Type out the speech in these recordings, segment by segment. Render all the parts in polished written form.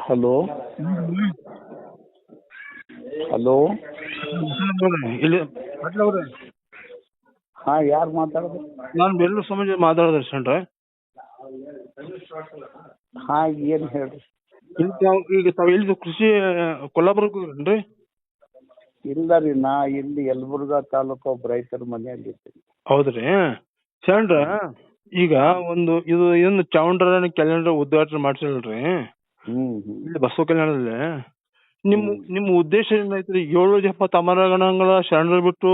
Hello hello ಇಲ್ಲಿ ಪಾಟೀಲ್ ಅವ್ರೆ, ಹಾಂ ಯಾರು ಮಾತಾಡೋದು? ನಾನು ಬೆಳ್ಳೂರು ಸಮಾಜ ಮಾತಾಡೋದು ಸಣ್ಣ. ಹಾಂ ಏನು ಹೇಳ್ರಿ? ಈಗ ತಾವು ಎಲ್ಲಿದ್ದು ಕೃಷಿ ಕೊಲ್ಲಾಪುರಕ್ಕೆ ಹೋಗ್ರಿ? ಇಲ್ಲ ರೀ, ನಾ ಇಲ್ಲಿ ಯಲಬುರ್ಗಾ ತಾಲೂಕು ಒಬ್ಬ ರೈತರ ಮನೆಯಲ್ಲಿ ಇದ್ದೀನಿ. ಹೌದ್ರಿ ಸಣ್ಣ. ಈಗ ಒಂದು ಇದು ಏನು ಚಾವುಂಡರಾಯನ ಕ್ಯಾಲೆಂಡರ್ ಉದ್ಘಾಟನೆ ಮಾಡ್ಸಿಲ್ರಿ ಇಲ್ಲಿ ಬಸವ ಕಲ್ಯಾಣದಲ್ಲಿ. ನಿಮ್ಮ ಉದ್ದೇಶ ಏನೈತ್ರಿ? 770 ಅಮರಗಣಗಳ ಶರಣರು ಬಿಟ್ಟು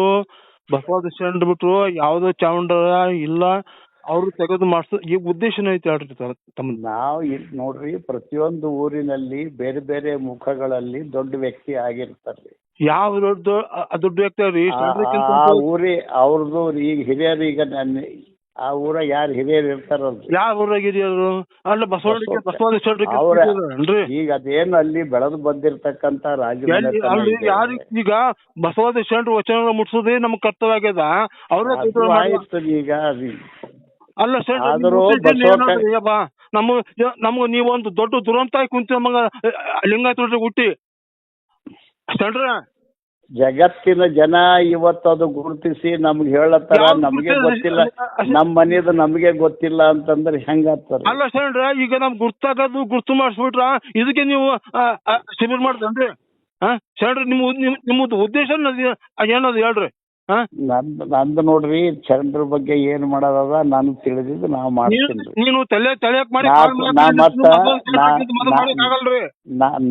ಬಸವಾದಿ ಶರಣರು ಬಿಟ್ಟು ಯಾವ್ದೋ ಚಾವುಂಡರ ಇಲ್ಲ ಅವ್ರು ತೆಗೆದು ಮಾಡಿಸೋ ಈ ಉದ್ದೇಶ ಏನೈತಿ ಹೇಳ್ರಿ ತಮ್ಮ? ನಾವು ಇಲ್ಲಿ ನೋಡ್ರಿ, ಪ್ರತಿಯೊಂದು ಊರಿನಲ್ಲಿ ಬೇರೆ ಬೇರೆ ಮುಖಗಳಲ್ಲಿ ದೊಡ್ಡ ವ್ಯಕ್ತಿ ಆಗಿರ್ತಾರ್ರಿ. ಯಾವ ದೊಡ್ಡ ವ್ಯಕ್ತಿ ಅವ್ರಿ? ಆ ಊರಿ ಅವ್ರದ್ದು ಈಗ ಹಿರಿಯರು, ಈಗ ಆ ಊರ ಯಾರು ಹಿರಿಯರು ಇರ್ತಾರಲ್ರಿ. ಯಾವ ಊರಾಗ ಹಿರಿಯರು? ಅಲ್ಲ ಬಸವಾದಿ ಈಗ ಅದೇನು ಅಲ್ಲಿ ಬೆಳೆದು ಬಂದಿರ್ತಕ್ಕಂತ ಯಾರು ಈಗ ಬಸವಾದಿ ಶರಣರು ವಚನ ಮುಟ್ಸೋದೇ ನಮ್ ಕರ್ತವ್ಯ ಆಗ್ಯದ. ಅವ್ರ ಈಗ ಅಲ್ಲ ಸರ್, ನಮ್ಗ ನೀವೊಂದು ದೊಡ್ಡ ದುರಂತ ಕುಂತ ನಮಗ ಲಿಂಗಾಯತ ಹುಟ್ಟಿ ಸಣ್ಣ ಜಗತ್ತಿನ ಜನ ಇವತ್ತು ಅದು ಗುರುತಿಸಿ ನಮ್ಗೆ ಹೇಳತ್ತಾರ, ನಮ್ಗೆ ಗೊತ್ತಿಲ್ಲ, ನಮ್ ಮನೇದು ನಮ್ಗೆ ಗೊತ್ತಿಲ್ಲ ಅಂತಂದ್ರೆ ಹೆಂಗಾಗ್ತಾರ? ಅಲ್ಲ ಸಣ್ಣ, ಈಗ ನಮ್ ಗುರ್ತಾಗದು ಗುರ್ತು ಮಾಡಿಸ್ಬಿಟ್ರ ಇದಕ್ಕೆ ನೀವು ಶಿಬಿರ ಮಾಡ್ತೇನ್ರಿ? ಸಣ್ಣ, ನಿಮ್ಮದು ಉದ್ದೇಶ ಏನದು ಹೇಳ್ರಿ? ನಂದು ನೋಡ್ರಿ, ಚರಂದ್ರ ಬಗ್ಗೆ ಏನ್ ಮಾಡೋದ ನಾನು ತಿಳಿದಿದ್ದು ನಾವು ಮಾಡ್ತೀನಿ. ನೀನು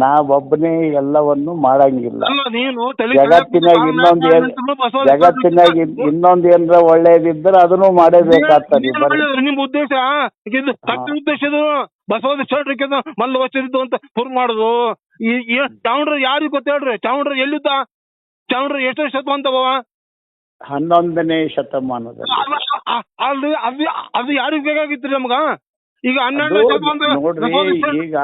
ನಾ ಒಬ್ಬನೇ ಎಲ್ಲವನ್ನು ಮಾಡಂಗಿಲ್ಲ. ಜಗತ್ತಿನಾಗ ಇನ್ನೊಂದ್ ಏನ್ರ ಒಳ್ಳೇದಿದ್ರ ಅದನ್ನು ಮಾಡೇಬೇಕಾಗ್ತದೆ. ನಿಮ್ ಉದ್ದೇಶ ಉದ್ದೇಶ ಬಸವಾದಿ ಶರಣರಿಗೆ ಮಲ್ಲ ವಚನಿದ್ದು ಅಂತ ಪ್ರೂವ್ ಮಾಡುದು. ಈ ಚಾವುಂಡ್ರ ಯಾರಿಗ್ ಗೊತ್ತ ಹೇಳ್ರಿ? ಚಾವುಂಡ್ರ ಎಲ್ಲಿದ್ದ? ಚಾವುಂಡ್ರ ಎಷ್ಟು ಶತಮಾನದವ? 11ನೇ ಶತಮಾನದಲ್ಲಿ. ಅಲ್ರಿ, ಅದು ಯಾರಿಗ್ ಬೇಕಾಗಿತ್ರಿ ನಮ್ಗ? ಈಗ 12 ನೋಡ್ರಿ, ಈಗ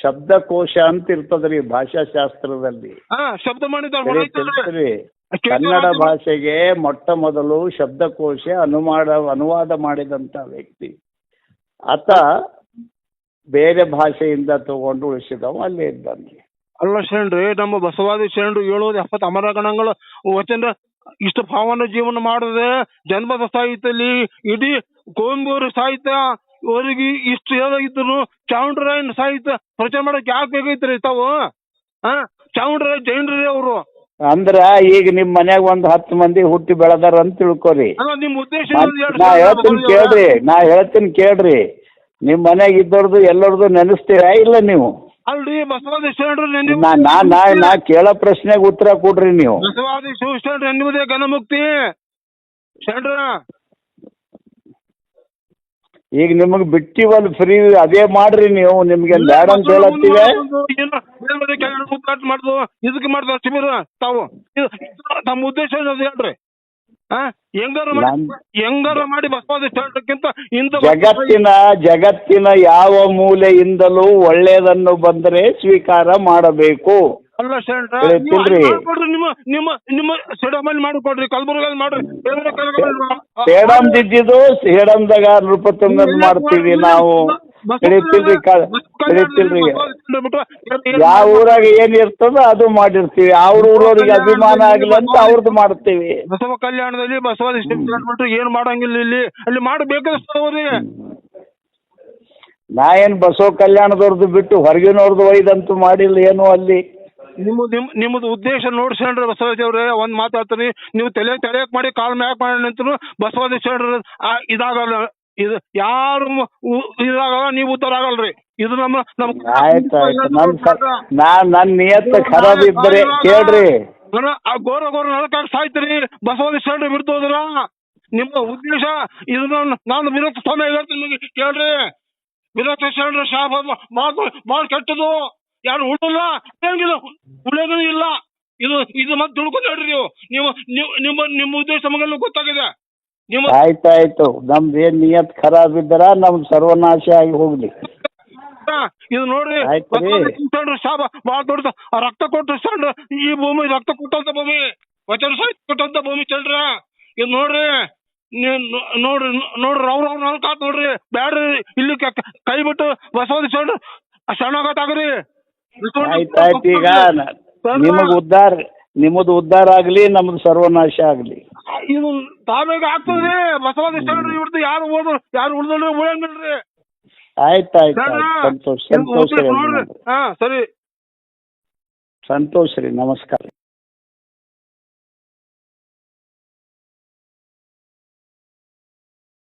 ಶಬ್ದಕೋಶ ಅಂತ ಇರ್ತದ್ರಿ ಭಾಷಾಶಾಸ್ತ್ರದಲ್ಲಿ. ಶಬ್ದ ಮಾಡಿದ್ರಿ ಕನ್ನಡ ಭಾಷೆಗೆ ಮೊಟ್ಟ ಮೊದಲು ಶಬ್ದಕೋಶ ಅನುವಾದ ಮಾಡಿದಂತ ವ್ಯಕ್ತಿ ಆತ. ಬೇರೆ ಭಾಷೆಯಿಂದ ತಗೊಂಡು ಉಳಿಸಿದವ ಅಲ್ಲೇ ಇದ್ದಾನೆ. ಅಲ್ಲ ಶರಣ್ರಿ, ನಮ್ಮ ಬಸವಾದಿ ಶರಣರು 770 ಅಮರಗಣಗಳ ವಚನ ಇಷ್ಟು ಭಾವನ ಜೀವನ ಮಾಡಿದ್ರೆ ಜನಪದ ಸಾಹಿತ್ಯದಲ್ಲಿ ಇಡೀ ಕೋಯಂಬೂರು ಸಾಹಿತ್ಯ ಅವರಿಗೆ ಇಷ್ಟು ಏನಾಗಿದ್ರು ಚಾವುಂಡರಾಯನ ಸಾಹಿತ್ಯ ಪ್ರಚಾರ ಮಾಡಕ್ ಯಾಕೆ ಬೇಕೈತ್ರಿ ತಾವು? ಚಾವುಂಡರಾಯ ಜೈನರೇ ಅವರು. ಅಂದ್ರ ಈಗ ನಿಮ್ ಮನ್ಯಾಗ ಒಂದ್ 10 ಮಂದಿ ಹುಟ್ಟಿ ಬೆಳೆದಾರ ಅಂತ ತಿಳ್ಕೊರಿ. ನಿಮ್ ಉದ್ದೇಶ ನಾ ಹೇಳ್ತೀನಿ ಕೇಳ್ರಿ. ನಿಮ್ ಮನ್ಯಾಗ ಇದ್ದವ್ರದ್ದು ಎಲ್ಲರದು ನೆನೆಸ್ತೀರಾ ಇಲ್ಲ ನೀವು? ಅಲ್ರಿ, ಬಸವಾದಿ ಶರಣರು ನಾ ಕೇಳೋ ಪ್ರಶ್ನೆಗೆ ಉತ್ತರ ಕೊಡ್ರಿ ನೀವು. ಬಸವಾದಿ ಶಿವಶರಣರು ಎನ್ನುವುದೇ ಘನಮುಕ್ತಿ ಶರಣರ. ಈಗ ನಿಮಗ್ ಬಿಟ್ಟಿವಲ್ ಫ್ರೀ, ಅದೇ ಮಾಡ್ರಿ ನೀವು. ನಿಮ್ಗೆ ಬ್ಯಾಡ ಅಂತ ಹೇಳತ್ತೀವಿ. ಮಾಡುದು ಇದಕ್ಕೆ ಮಾಡ್ತಾರ ಶಿಬಿರ ತಾವು. ತಮ್ಮ ಉದ್ದೇಶ ಏನದು ಹೇಳ್ರಿ? ಹೆಂಗಾರ ಮಾಡಿ ಬಸವಾದಿ ಶರಣಕ್ಕಿಂತ ಜಗತ್ತಿನ ಯಾವ ಮೂಲೆಯಿಂದಲೂ ಒಳ್ಳೆಯದನ್ನು ಬಂದರೆ ಸ್ವೀಕಾರ ಮಾಡಬೇಕು. ಅಲ್ಲ ಶರಣ, ನಿಮ್ಮ ಸೇಡಮಲ್ಲಿ ಮಾಡಿಕೊಡ್ರಿ, ಕಲಬುರಗಲ್ಲಿ ಮಾಡ್ರಿ. ಸೇಡಮ್ ದಿದ್ದಿದ್ದು ಸೇಡಮ್ದಾಗ ನೃಪತುಂಗನ್ ಮಾಡ್ತೀವಿ ನಾವು. ತಿಳಿತಿಲ್ರಿ ಯಾವ ಊರಾಗ ಏನ್ ಇರ್ತದ ಅದು ಮಾಡಿರ್ತೀವಿ. ಅವ್ರ ಊರವ್ರಿಗೆ ಅಭಿಮಾನ ಆಗ್ಲಿ ಅಂತ ಅವ್ರದ್ದು ಮಾಡ್ತೀವಿ. ಬಸವ ಕಲ್ಯಾಣದಲ್ಲಿ ಬಸವಾದಿ ಏನ್ ಮಾಡಂಗಿಲ್ಲ, ಇಲ್ಲಿ ಅಲ್ಲಿ ಮಾಡಬೇಕವ್ರಿ. ನಾ ಏನ್ ಬಸವ ಕಲ್ಯಾಣದವ್ರದ್ದು ಬಿಟ್ಟು ಹೊರಗಿನವ್ರದ್ದು ಒಯ್ದಂತೂ ಮಾಡಿಲ್ಲ ಏನು ಅಲ್ಲಿ. ನಿಮ್ಮದು ಉದ್ದೇಶ ನೋಡಿ ಶರಣರ ಬಸವಾದಿ ಅವ್ರೆ, ಒಂದ್ ಮಾತಾಡ್ತೀನಿ. ನೀವು ತಲೆಯಕ್ ಮಾಡಿ ಕಾಲ್ ಮ್ಯಾಕ್ ಮಾಡಿ ನಿಂತರು ಬಸವಾದಿ ಶರಣರ ಇದಾಗಲ್ಲ. ಇದು ಯಾರು ಇದಾಗಲ್ಲ, ನೀವು ಉದ್ದಾರ ಆಗಲ್ರಿ. ಇದು ನಮ್ಮ ನನ್ ನಿಯತ್ತ ಖರಾಬ್ ಇದ್ರೆ ಕೇಳ್ರಿ. ಗೋರ ನರಕಾಗ ಸಾಯ್ತೀರಿ ಬಸವಾದಿ ಶರಣರು ಬಿಡ್ತು ಹೋದ್ರ. ನಿಮ್ಮ ಉದ್ದೇಶ ಇದನ್ನ ನಾನು ವಿರೋಧ ಸ್ವಾಮಿ ಹೇಳ್ತೀನಿ ಕೇಳ್ರಿ. ವಿರೋಧ ಶರಣರ ಶಾಪ ಮಾತು ಕೆಟ್ಟದು. ಯಾರು ಉಳಿಲ್ಲ, ಉಳಿಯೋದು ಇಲ್ಲ. ಇದು ಮತ್ತೆ ತಿಳ್ಕೊಂಡು ಹೇಳ್ರಿ ನೀವು. ನಿಮ್ಮ ಉದ್ದೇಶ ನಮಗೆಲ್ಲ ಗೊತ್ತಾಗಿದೆ. ಆಯ್ತಾಯ್ತು, ನಮ್ದು ಏನ್ ನಿಯತ್ ಖರಾಬ್ ಇದ್ದಾರ ನಮ್ದು ಸರ್ವನಾಶ ಆಗಿ ಹೋಗ್ಲಿ. ಇದು ನೋಡ್ರಿ, ಶಾಪ ಬಹಳ ದೊಡ್ಡ ರಕ್ತ ಕೊಟ್ಟು ಶರಣ. ಈ ಭೂಮಿ ರಕ್ತ ಕೊಟ್ಟಂತ ಭೂಮಿ, ವಚನ ಸಾಹಿತ್ಯ ಕೊಟ್ಟಂತ ಭೂಮಿ ಶರಣ್ರ. ಇದು ನೋಡ್ರಿ, ನೋಡ್ರಿ ಅವ್ರ ನಾಲ್ಕಾತ್ ನೋಡ್ರಿ ಬ್ಯಾಡ್ರಿ ಇಲ್ಲಿ ಕೈ ಬಿಟ್ಟು ಬಸವಾದಿ ಶರಣರು ಶರಣಾಗತ್ತಾಗ್ರಿ. ಆಯ್ತಾಯ್ತು, ಈಗ ನಿಮ್ಮದು ಉದ್ಧಾರ ಆಗ್ಲಿ, ನಮ್ದು ಸರ್ವನಾಶ ಆಗ್ಲಿ. ಇದು ತಾವೇಗ ಆಗ್ತದ್ರಿ. ಬಸವಾದಿ ಶರಣರು ಇವ್ರದ್ದು ಯಾರು ಉಳ್ದಲ್ರಿ ಉಳಿಯಂಗಿಲ್ರಿ. ಆಯ್ತಾಯ್ತು, ಸಂತೋಷ. ಹಾ ಸರಿ, ಸಂತೋಷ ರೀ, ನಮಸ್ಕಾರ.